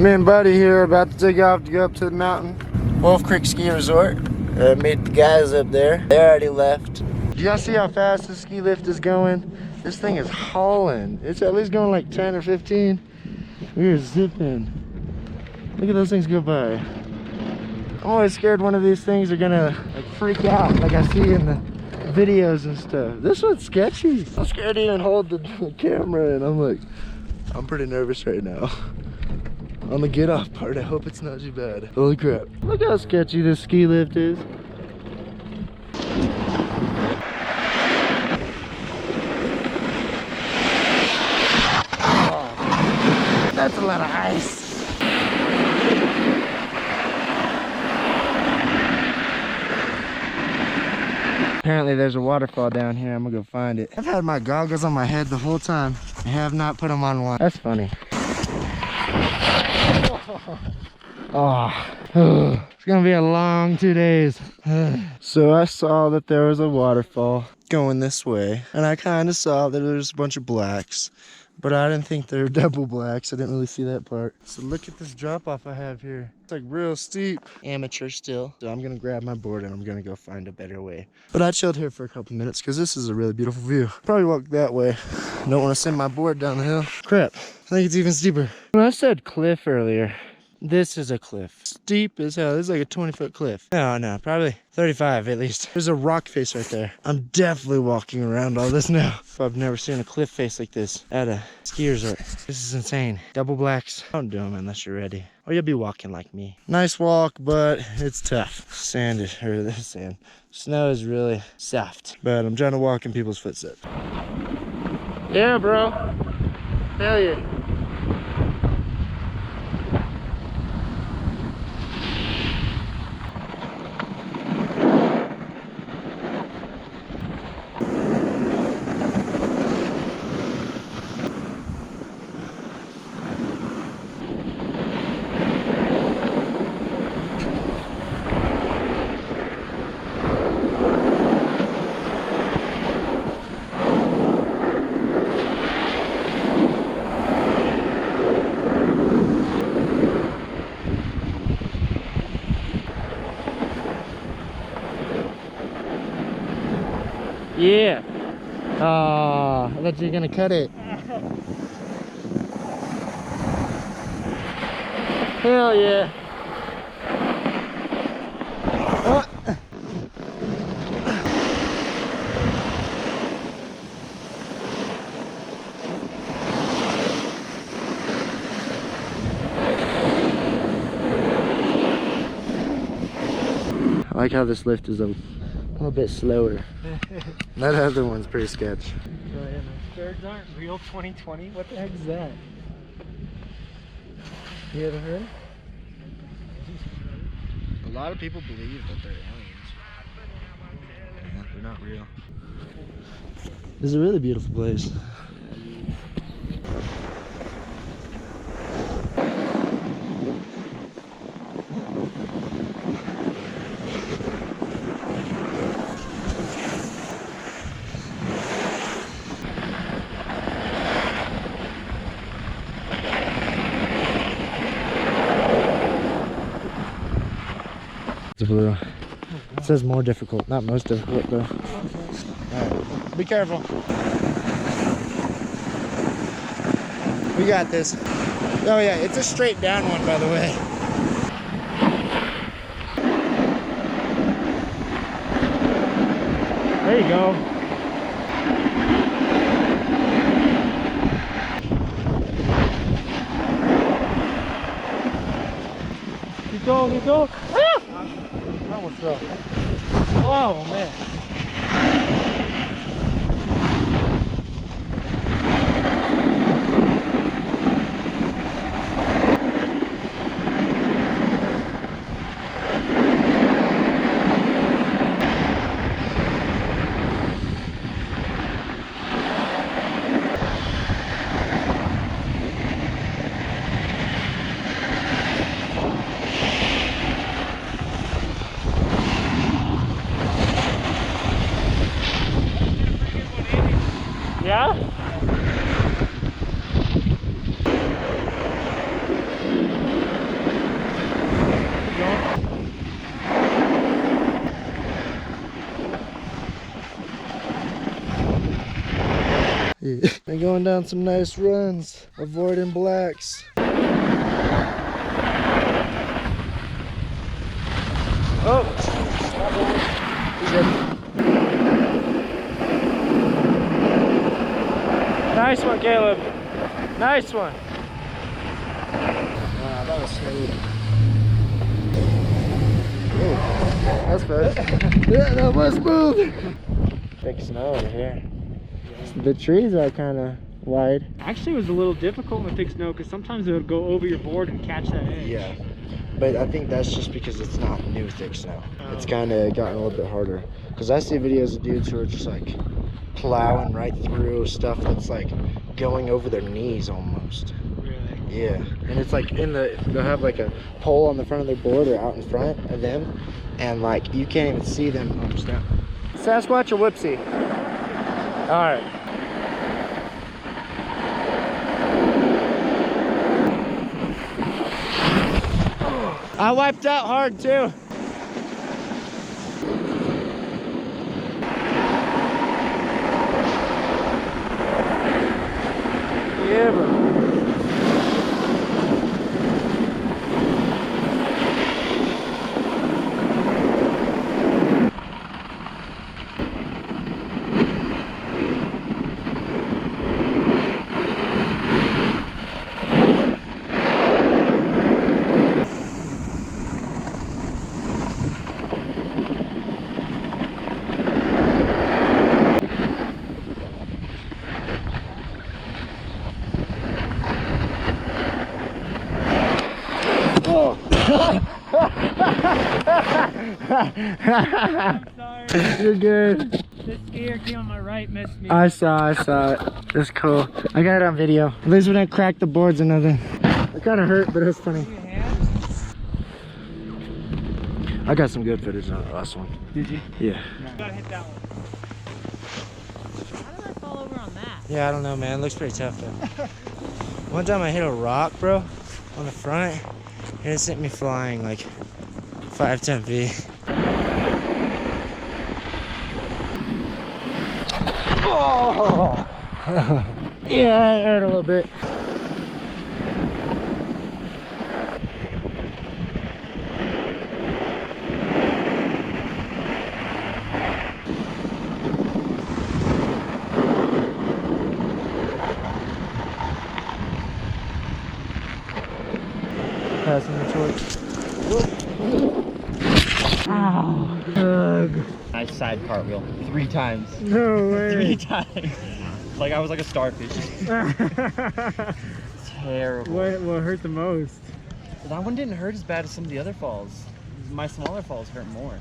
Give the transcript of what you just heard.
Me and Buddy here about to take off to go up to the mountain. Wolf Creek Ski Resort. Meet the guys up there. They already left. Do y'all see how fast the ski lift is going? This thing is hauling. It's at least going like 10 or 15. We are zipping. Look at those things go by. I'm always scared one of these things are gonna like freak out like I see in the videos and stuff. This one's sketchy. I'm scared to even hold the camera, and I'm pretty nervous right now. On the get off part, I hope it's not too bad. Holy crap. Look how sketchy this ski lift is. Oh, that's a lot of ice. Apparently there's a waterfall down here. I'm gonna go find it. I've had my goggles on my head the whole time. I have not put them on once. That's funny. Oh, it's gonna be a long 2 days. So I saw that there was a waterfall going this way, and I kind of saw that there was a bunch of blacks, but I didn't think they were double blacks. I didn't really see that part. So look at this drop off I have here. It's like real steep. Amateur still. So I'm gonna grab my board and I'm gonna go find a better way. But I chilled here for a couple minutes because this is a really beautiful view. Probably walk that way. Don't want to send my board down the hill. Crap, I think it's even steeper. When I said cliff earlier, this is a cliff. Steep as hell. This is like a 20-foot cliff. No, probably 35 at least. There's a rock face right there. I'm definitely walking around all this now. I've never seen a cliff face like this at a ski resort. This is insane. Double blacks. Don't do them unless you're ready. Or you'll be walking like me. Nice walk, but it's tough. Sand. Snow is really soft. But I'm trying to walk in people's footsteps. Yeah, bro. Hell yeah. Yeah. Oh, I thought you were gonna cut it. Hell yeah. Oh. I like how this lift is a little bit slower. That other one's pretty sketch. Oh yeah, the birds aren't real 2020. What the heck is that? You ever heard? A lot of people believe that they're aliens. Yeah, they're not real. This is a really beautiful place. Blue. It says more difficult, not most difficult though. Alright, be careful. We got this. Oh yeah, it's a straight down one, by the way. There you go. Keep going, keep going. Ah! I almost fell. Oh man. Been going down some nice runs, avoiding blacks. Oh! Nice one, Caleb. Nice one. Wow, that was smooth. Oh, that's fast. Yeah, that was smooth. Big snow over here. The trees are kind of wide. Actually, it was a little difficult in the thick snow because sometimes it would go over your board and catch that edge. Yeah, but I think that's just because it's not new thick snow. It's kind of gotten a little bit harder. Because I see videos of dudes who are just like plowing right through stuff that's like going over their knees almost. Really? Yeah, and it's like they'll have like a pole on the front of their board or out in front of them, and like you can't even see them almost down. Sasquatch or Whoopsie? All right. I wiped out hard too. Yeah, bro. I'm sorry. You're good. This skier came on my right missed me. I saw it. It's cool. I got it on video. At least when I cracked the boards or nothing. It kind of hurt, but it was funny. I got some good footage on the last one. Did you? Yeah. No. Gotta hit that one. How did I fall over on that? Yeah, I don't know, man. It looks pretty tough, though. One time I hit a rock, bro, on the front, and it sent me flying like 5-10 feet. Oh! Yeah, it hurt a little bit. Passing the torch. Ow. Ugh. Nice side cartwheel 3 times. No way. 3 times. Like I was like a starfish. Terrible. What hurt the most? That one didn't hurt as bad as some of the other falls. My smaller falls hurt more.